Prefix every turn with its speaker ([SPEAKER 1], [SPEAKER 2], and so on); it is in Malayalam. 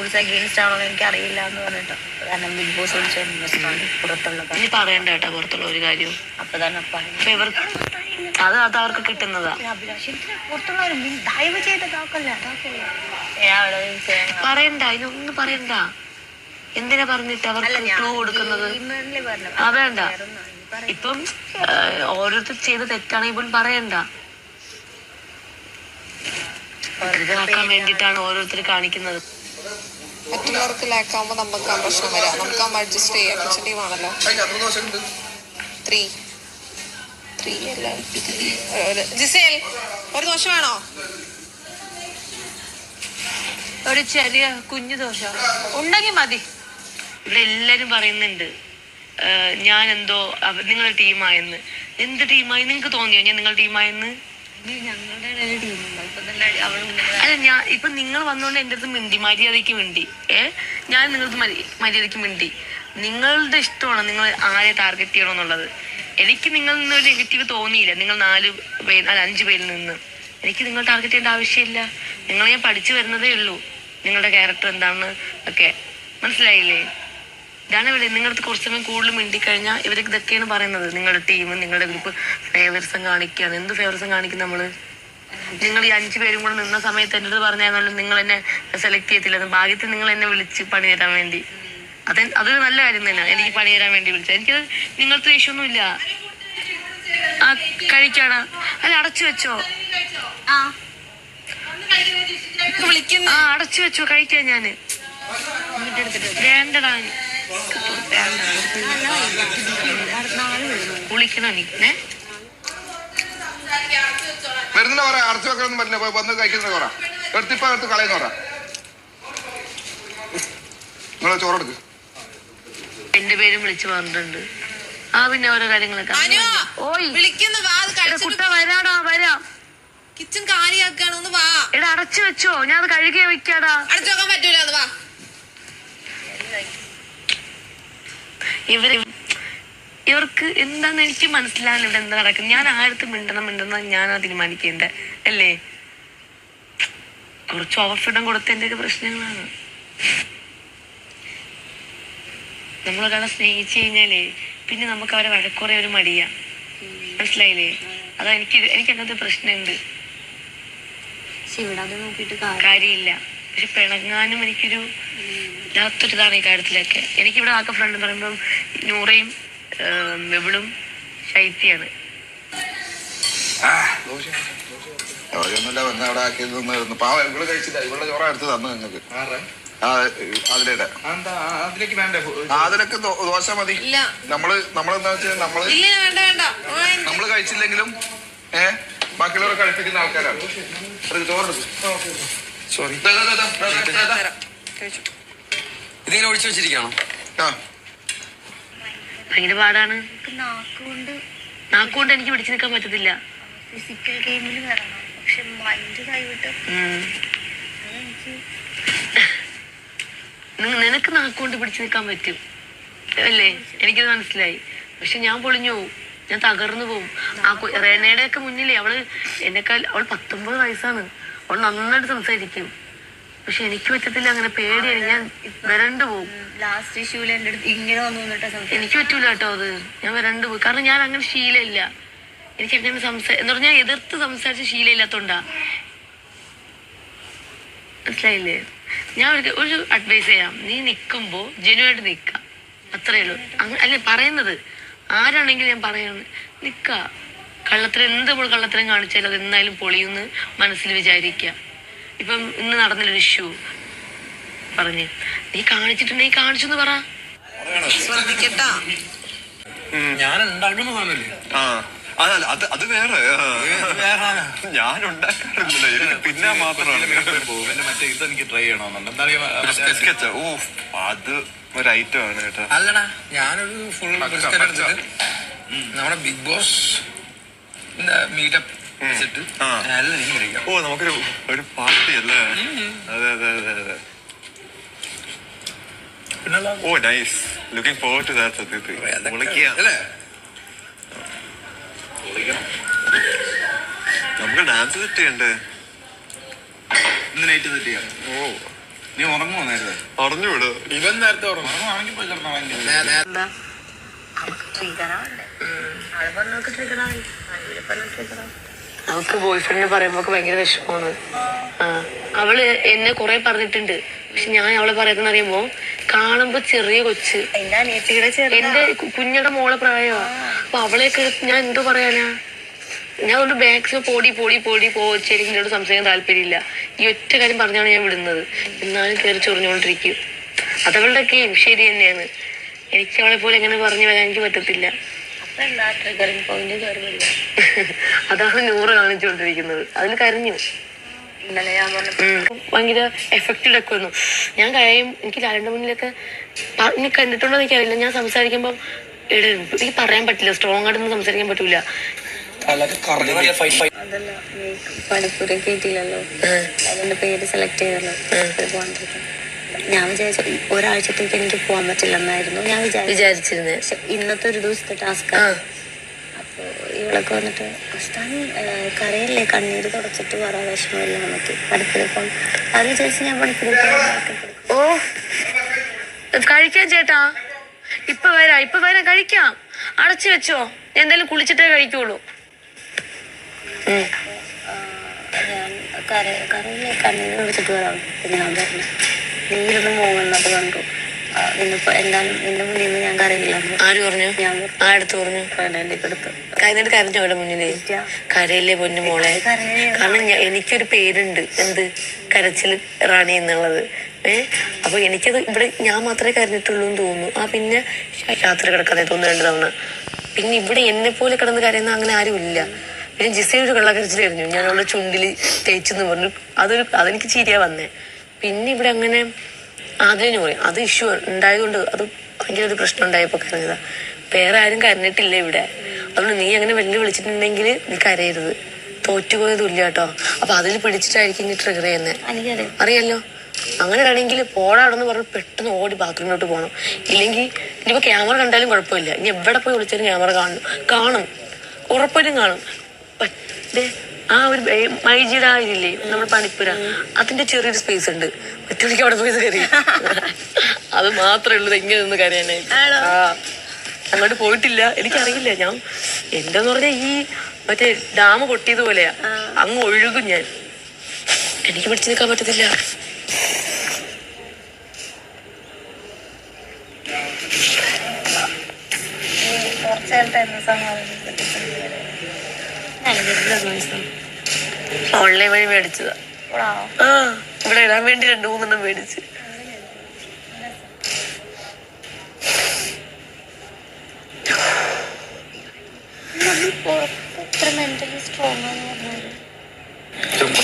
[SPEAKER 1] റൂൾസ് അഗെയിൻസ്റ്റ് ആണോ എനിക്ക് അറിയില്ല എന്ന് പറഞ്ഞിട്ട് കാരണം ബിഗ് ബോസ് വിളിച്ചു പുറത്തുള്ള
[SPEAKER 2] ഇനി പറയണ്ട കേട്ടാ പുറത്തുള്ള ഒരു കാര്യവും.
[SPEAKER 1] അപ്പൊ തന്നെ
[SPEAKER 2] അത് അവർക്ക് കിട്ടുന്നതാ.
[SPEAKER 1] പുറത്തുള്ളവർ ദയവ് ചെയ്ത് ഇതാക്കല്ലേ
[SPEAKER 2] പറയണ്ട, ഇതൊന്നും പറയണ്ട. എന്തിനാ പറഞ്ഞിട്ട് അവർക്ക് ക്ലൂ കൊടുക്കുന്നത്? വേണ്ട. ഇപ്പം ഓരോരുത്തർ ചെയ്ത് തെറ്റാണെങ്കിൽ പോലും പറയണ്ട. ഇതാക്കാൻ വേണ്ടിട്ടാണ് ഓരോരുത്തർ കാണിക്കുന്നത്.
[SPEAKER 3] മറ്റുള്ളവർക്ക് ലാക്കാവുമ്പോ നമുക്ക് ആ പ്രശ്നം വരാം. നമുക്ക് ആ അഡ്ജസ്റ്റ് ചെയ്യാം. കിച്ചൺ ടീം ആണല്ലോ. 3 അല്ല. ജിസേൽ ഒരു ദോശ വേണോ?
[SPEAKER 2] ഒരു ചെറിയ കുഞ്ഞു ദോശ ഉണ്ടെങ്കിൽ മതി. ഇവിടെ എല്ലാരും പറയുന്നുണ്ട് ഞാൻ എന്തോ നിങ്ങളുടെ ടീമായെന്ന്. എന്ത് ടീമായി? നിങ്ങൾക്ക് തോന്നിയോ ഞാൻ നിങ്ങളുടെ ടീമായെന്ന്? അല്ല, ഞാൻ ഇപ്പൊ നിങ്ങൾ വന്നോണ്ട് എന്റെ അടുത്ത് മിണ്ടി, മര്യാദയ്ക്ക് മിണ്ടി. ഞാൻ നിങ്ങളുടെ മര്യാദയ്ക്ക് മിണ്ടി. നിങ്ങളുടെ ഇഷ്ടമാണ് നിങ്ങൾ ആരെ ടാർഗറ്റ് ചെയ്യണമെന്നുള്ളത്. എനിക്ക് നിങ്ങളിൽ നിന്ന് ഒരു നെഗറ്റീവ് തോന്നിയില്ല. നിങ്ങൾ 5 പേരിൽ നിന്ന് എനിക്ക് നിങ്ങൾ ടാർഗറ്റ് ചെയ്യേണ്ട ആവശ്യമില്ല. നിങ്ങൾ ഞാൻ പഠിച്ചു വരുന്നതേ ഉള്ളൂ. നിങ്ങളുടെ ക്യാരക്ടർ എന്താണെന്ന് ഒക്കെ മനസ്സിലായില്ലേ? ഇതാണ് ഇവിടെ നിങ്ങളുടെ കുറച്ച് സമയം കൂടുതൽ മിണ്ടിക്കഴിഞ്ഞാൽ ഇവർക്ക് ഇതൊക്കെയാണ് പറയുന്നത്. നിങ്ങളുടെ ടീം, നിങ്ങളുടെ ഗ്രൂപ്പ് ഫേവറിസം കാണിക്കുകയാണ്. എന്ത് ഫേവറിസം കാണിക്കും നമ്മള്? നിങ്ങൾ ഈ 5 പേരും കൂടെ നിന്ന സമയത്ത് എൻ്റെ അടുത്ത് പറഞ്ഞാൽ നിങ്ങൾ എന്നെ സെലക്ട് ചെയ്യത്തില്ലെന്ന്. ഭാഗ്യത്തിൽ നിങ്ങൾ എന്നെ വിളിച്ച് പണി തരാൻ വേണ്ടി. അതൊരു നല്ല കാര്യം തന്നെ. എനിക്ക് പണി തരാൻ വേണ്ടി വിളിച്ചത്. എനിക്കത് നിങ്ങൾക്ക് ദേഷ്യമൊന്നുമില്ല. ആ കഴിക്കാടാ. അല്ല, അടച്ചു വെച്ചോ. അടച്ചു വെച്ചോ, കഴിക്കാൻ. ഞാന് വേണ്ടടാ, വിളിക്കണോ നീ?
[SPEAKER 4] വരുന്നില്ല പറ. അടച്ചു വെക്കാനൊന്നും പറ്റില്ല. വന്ന് കഴിക്കുന്ന പറ. എടുത്ത് കളയുന്ന പറ. നിങ്ങളെ ചോറെടുക്ക്.
[SPEAKER 2] എന്റെ പേരും വിളിച്ചു പറഞ്ഞിട്ടുണ്ട്. പിന്നെ ഓരോ കാര്യങ്ങളൊക്കെ. കുട്ട വരാടാ, വരാം.
[SPEAKER 3] കിച്ചൺ കാലിയാക്കാണ്. വാ.
[SPEAKER 2] എടാ, അടച്ചു വെച്ചോ. ഞാൻ അത് കഴുകി വെക്കാടാ.
[SPEAKER 3] അടച്ചു വെക്കാൻ പറ്റൂല. വാ.
[SPEAKER 2] ഇവർക്ക് എന്താന്ന് എനിക്ക് മനസ്സിലാവില്ല. ഇവിടെ എന്താ നടക്കുന്നത്? ഞാൻ ആരത്ത് മിണ്ടണം ഞാനാ തീരുമാനിക്കേണ്ടത് അല്ലേ? കുറച്ച് ഓവർ ഫ്രീഡം കൊടുത്തതിൻ്റെയൊക്കെ പ്രശ്നങ്ങളാണ്. നമ്മളൊരാളെ സ്നേഹിച്ചു കഴിഞ്ഞാലേ പിന്നെ നമുക്ക് അവരെ വഴക്കുറേ ഒരു മടിയാ. മനസ്സിലായില്ലേ? അതാ എനിക്ക് അങ്ങനത്തെ പ്രശ്നമുണ്ട്. കാര്യമില്ല. പക്ഷെ പിണങ്ങാനും എനിക്കൊരു ഇല്ലാത്തൊരിതാണ് ഈ കാര്യത്തിലൊക്കെ. എനിക്കിവിടെ ആകെ ഫ്രണ്ട് എന്ന് പറയുമ്പം നൂറയും മെബിളും ശൈത്യാണ്.
[SPEAKER 4] കഴിച്ചില്ല. ഇവിടെ ചോറ എടുത്ത് തന്നു നിങ്ങൾക്ക്. അതിലൊക്കെ ദോശ മതി. നമ്മളെന്താ വെച്ചാൽ നമ്മള് കഴിച്ചില്ലെങ്കിലും ബാക്കിയുള്ളവരെ കഴിപ്പിക്കുന്ന ആൾക്കാരാണ്. ചോറെടുക്കും. സോറി,
[SPEAKER 5] ഇതിങ്ങനെ ഒഴിച്ചു വെച്ചിരിക്കണോ?
[SPEAKER 2] ഭയങ്കര പാടാണ്. നാക്കുകൊണ്ട് എനിക്ക് പിടിച്ചു നിൽക്കാൻ പറ്റത്തില്ല.
[SPEAKER 1] ഫിസിക്കൽ ഗെയിമിൽ വരണം. പക്ഷെ മൈൻഡ് കൈവിട്ട്
[SPEAKER 2] നിനക്ക് നാക്കുകൊണ്ട് പിടിച്ചു നിൽക്കാൻ പറ്റും അല്ലേ? എനിക്കത് മനസ്സിലായി. പക്ഷെ ഞാൻ പൊളിഞ്ഞു പോവും. ഞാൻ തകർന്നു പോവും. റേനയുടെ ഒക്കെ മുന്നിലേ അവൾ 19 വയസ്സാണ്. അവൾ നന്നായിട്ട് സംസാരിക്കും. പക്ഷെ എനിക്ക് പറ്റത്തില്ല. അങ്ങനെ പേടിയാണ്. ഞാൻ വരണ്ടു പോവും.
[SPEAKER 1] ലാസ്റ്റ് ഇഷ്യൂല് എൻ്റെ അടുത്ത് ഇങ്ങനെ വന്നു.
[SPEAKER 2] എനിക്ക് പറ്റൂല കേട്ടോ അത്. ഞാൻ വരണ്ടു പോയി. കാരണം ഞാൻ അങ്ങനെ ശീലമില്ല. എനിക്ക് അങ്ങനെ എന്ന് പറഞ്ഞാൽ എതിർത്ത് സംസാരിച്ച ശീലമില്ലാത്തോണ്ടാ. മനസ്സിലായില്ലേ? ഞാൻ ഒരു അഡ്വൈസ് ചെയ്യാം. നീ നിൽക്കുമ്പോ ജെനുവായിട്ട് നിക്ക. അത്രേ ഉള്ളൂ. അല്ലെ പറയുന്നത് ആരാണെങ്കിലും ഞാൻ പറയുന്നത് നിക്ക. എന്ത് കള്ളത്തരം കാണിച്ചാലും അത് എന്നാലും പൊളിയുന്ന് മനസ്സിൽ വിചാരിക്കുക. ഇപ്പം ഇന്ന് നടന്നൊരു ഇഷ്യൂ പറഞ്ഞ് നീ കാണിച്ചിട്ടുണ്ടെങ്കിൽ കാണിച്ചെന്ന് പറ.
[SPEAKER 3] ശ്രദ്ധിക്കട്ടാ.
[SPEAKER 6] ഞാൻ ഉണ്ടാക്കുന്ന സാധനല്ലേ?
[SPEAKER 4] അത് വേറെ. ഞാൻ ഉണ്ടാക്കാറില്ല. പിന്നെ മാത്രമാണ്
[SPEAKER 6] മറ്റേ ഇതെനിക്ക് ട്രൈ ചെയ്യണമെന്നുണ്ട്. എന്താ
[SPEAKER 4] അത് ഒരു ഐറ്റം ആണ് കേട്ടോ.
[SPEAKER 6] അല്ലടാ, ഞാനൊരു ഫുൾ ബിസ്ക്കറ്റ് എടുത്തിട്ട് നമ്മുടെ ബിഗ് ബോസ് മീറ്റപ്പ് വെച്ചിട്ട് എല്ലാം എനിക്ക് കഴിക്കാം.
[SPEAKER 4] നമുക്കൊരു പാർട്ടി അല്ലേ? അതെ. Nice. Looking forward to that.
[SPEAKER 6] അല്ലേ?
[SPEAKER 4] നമുക്ക് ഡാൻസ് സെറ്റ് ചെയ്യണ്ടേ?
[SPEAKER 6] ഇന്ന് നൈറ്റ് സെറ്റ് ചെയ്യാം. നീ ഉറങ്ങുമോ നേരത്തെ?
[SPEAKER 5] അറിഞ്ഞുവിട്.
[SPEAKER 6] ഇവൻ നേരത്തെ ഉറങ്ങുവാണെങ്കിൽ പോയി കിടന്നാൽ
[SPEAKER 1] എന്താ അവൾക്ക് ട്രിഗറാവണ്ടേ? അവളെ പറഞ്ഞവർക്ക് ട്രിഗറാവില്ല, അവളെ പറഞ്ഞ ട്രിഗറാവും.
[SPEAKER 2] അവൾക്ക് ബോയ് ഫ്രണ്ടിനെ പറയുമ്പോ ഭയങ്കര വിഷമമാണ്. അവള് എന്നെ കുറെ പറഞ്ഞിട്ടുണ്ട്. പക്ഷെ ഞാൻ അവളെ പറയുന്ന അറിയുമ്പോ കാണുമ്പോ ചെറിയ കൊച്ച്,
[SPEAKER 1] എന്റെ അനിയത്തിയുടെ ചെറിയ
[SPEAKER 2] എന്റെ കുഞ്ഞിയുടെ മോളെ പ്രായമാ. അപ്പൊ അവളെയൊക്കെ ഞാൻ എന്തോ പറയാനാ? ഞാൻ ഒരു മാക്സിമം പോടി പോച്ച് എനിക്ക് എന്നോട് സംസാരിക്കാൻ താല്പര്യമില്ല. ഈ ഒറ്റ കാര്യം പറഞ്ഞാണ് ഞാൻ വിടുന്നത്. എന്നാലും കയറി ചൊറിഞ്ഞുകൊണ്ടിരിക്കും. അതവളുടെ ഗെയിം ശരി തന്നെയാണ്. എനിക്ക് അവളെ പോലെ എങ്ങനെ പറഞ്ഞു വരാൻ എനിക്ക് പറ്റത്തില്ല.
[SPEAKER 1] അപ്പൊ എന്താ ട്രിഗറിങ് പോയിന്റ് കയറി വരിക.
[SPEAKER 2] അതാണ് 100 കാണിച്ചുകൊണ്ടിരിക്കുന്നത്. അതിൽ കരഞ്ഞു.
[SPEAKER 1] ഇന്നലെ ഞാൻ പറഞ്ഞു
[SPEAKER 2] ഭയങ്കര എഫക്റ്റഡ് ഒക്കെ വന്നു. ഞാൻ കഴിയും. എനിക്ക് ലാലിന്റെ മുന്നിലൊക്കെ പറഞ്ഞ് കണ്ടിട്ടുണ്ടോ എനിക്കറിയില്ല. ഞാൻ സംസാരിക്കുമ്പോൾ എനിക്ക് പറയാൻ പറ്റില്ല, സ്ട്രോങ് ആയിട്ടൊന്നും സംസാരിക്കാൻ പറ്റൂല.
[SPEAKER 1] അതല്ല, നീ പണിപ്പുര കയറ്റിയില്ലല്ലോ, അതിന്റെ പേര് സെലക്ട് ചെയ്തല്ലോ, പോകാൻ പറ്റും. ഞാൻ വിചാരിച്ചു ഒരാഴ്ചത്തേക്ക് എനിക്ക് പോകാൻ പറ്റില്ലെന്നായിരുന്നു ഞാൻ
[SPEAKER 2] വിചാരിച്ചിരുന്നത്.
[SPEAKER 1] പക്ഷെ ഇന്നത്തെ ഒരു ദിവസത്തെ ടാസ്ക്. അപ്പൊ ഇവളൊക്കെ വന്നിട്ട് അഷ്ടാനി കരയല്ലേ, കണ്ണീര് തുടച്ചിട്ട് പറ, വിഷമമില്ല നമുക്ക് പണിപ്പുര പോകാൻ. അത് വിചാരിച്ച് ഞാൻ പണിപ്പുര
[SPEAKER 2] ഓ കഴിക്കാം ചേട്ടാ, ഇപ്പൊ വരാം കഴിക്കാം. അടച്ചു വെച്ചോ, ഞാൻ എന്തായാലും കുളിച്ചിട്ടേ കഴിക്കുള്ളൂ.
[SPEAKER 1] ഞാൻ കരയില്ലേ കണ്ണീര് തുടച്ചിട്ട് വരാം. പിന്നെ ഞാൻ പറഞ്ഞു നീരൊന്നും പോകുന്നത് കണ്ടു, ഇന്നിപ്പോ എന്തായാലും നിന്റെ മുന്നിൽ നിന്ന് ഞാൻ കരയില്ല.
[SPEAKER 2] ആര് പറഞ്ഞു?
[SPEAKER 1] ഞാൻ
[SPEAKER 2] ആടുത്ത് പറഞ്ഞു.
[SPEAKER 1] എടുത്ത്
[SPEAKER 2] കരഞ്ഞിട്ട് കരഞ്ഞു അവിടെ മുന്നിലേ. കരയില്ലേ പൊന്നു മോളെ. കാരണം എനിക്കൊരു പേരുണ്ട്, എന്ത് കരച്ചിൽ റാണി എന്നുള്ളത്. അപ്പൊ എനിക്കത് ഇവിടെ ഞാൻ മാത്രമേ കരഞ്ഞിട്ടുള്ളൂ എന്ന് തോന്നുന്നു. പിന്നെ രാത്രി കിടക്കാതെ തോന്നുന്നു 2 തവണ. പിന്നെ ഇവിടെ എന്നെ പോലെ കിടന്ന് കരയുന്ന അങ്ങനെ ആരും ഇല്ല. പിന്നെ ജിസയിൽ ഒരു കള്ളക്കരച്ചിൽ കഴിഞ്ഞു. ഞാൻ അവളുടെ ചുണ്ടില് തേച്ചെന്ന് പറഞ്ഞു. അതെനിക്ക് ചിരിയാ വന്നേ. പിന്നെ ഇവിടെ അങ്ങനെ ആദ്യം പറയും അത് ഇഷ്യൂ ഉണ്ടായതുകൊണ്ട് അത് ഭയങ്കര ഒരു പ്രശ്നം ഉണ്ടായപ്പോ കരഞ്ഞതാ. വേറെ ആരും കരഞ്ഞിട്ടില്ല ഇവിടെ. അതുകൊണ്ട് നീ അങ്ങനെ വെല്ലു വിളിച്ചിട്ടുണ്ടെങ്കിൽ നീ കരയരുത്. തോറ്റുപോയതുമില്ല കേട്ടോ. അപ്പൊ അതിൽ പിടിച്ചിട്ടായിരിക്കും ഇനി ട്രിഗർ ചെയ്യുന്നത്. അറിയാലോ. അങ്ങനെ ആണെങ്കിൽ പോടാടെന്ന് പറഞ്ഞ് പെട്ടെന്ന് ഓടി ബാത്റൂമിലോട്ട് പോകണം. ഇല്ലെങ്കിൽ ഇനിയിപ്പോ ക്യാമറ കണ്ടാലും കുഴപ്പമില്ല. ഇനി എവിടെ പോയി വിളിച്ചാലും ക്യാമറ കാണും, ഉറപ്പായിട്ടും കാണും. ആ ഒരു മൈജിയുടെ ഇതില്ലേ നമ്മുടെ പണിപ്പുര, അതിന്റെ ചെറിയൊരു സ്പേസ് ഉണ്ട്. ഒറ്റയ്ക്ക് അവിടെ പോയി കയറി. അത് മാത്രമേ ഉള്ളൂ എങ്ങനെ നിന്ന് കരയാനായിട്ട്. അങ്ങോട്ട് പോയിട്ടില്ല. എനിക്കറിയില്ല. ഞാൻ എന്തെന്ന് പറഞ്ഞാൽ ഈ മറ്റേ ഡാം പൊട്ടിയതുപോലെയാ, അങ്ങ് ഒഴുകും ഞാൻ. എനിക്ക് പിടിച്ചു നിൽക്കാൻ പറ്റത്തില്ല.
[SPEAKER 1] കുറച്ചേരത്തെ എന്താ സമാധാനം
[SPEAKER 2] ഓൺലൈൻ വഴി മേടിച്ചതാ. ഇവിടെ ഇടാൻ വേണ്ടി 2-3 മേടിച്ച്.
[SPEAKER 1] എത്ര മെന്റലി സ്ട്രോങ് ആണെന്ന് പറഞ്ഞാൽ
[SPEAKER 5] ചുമ്മാ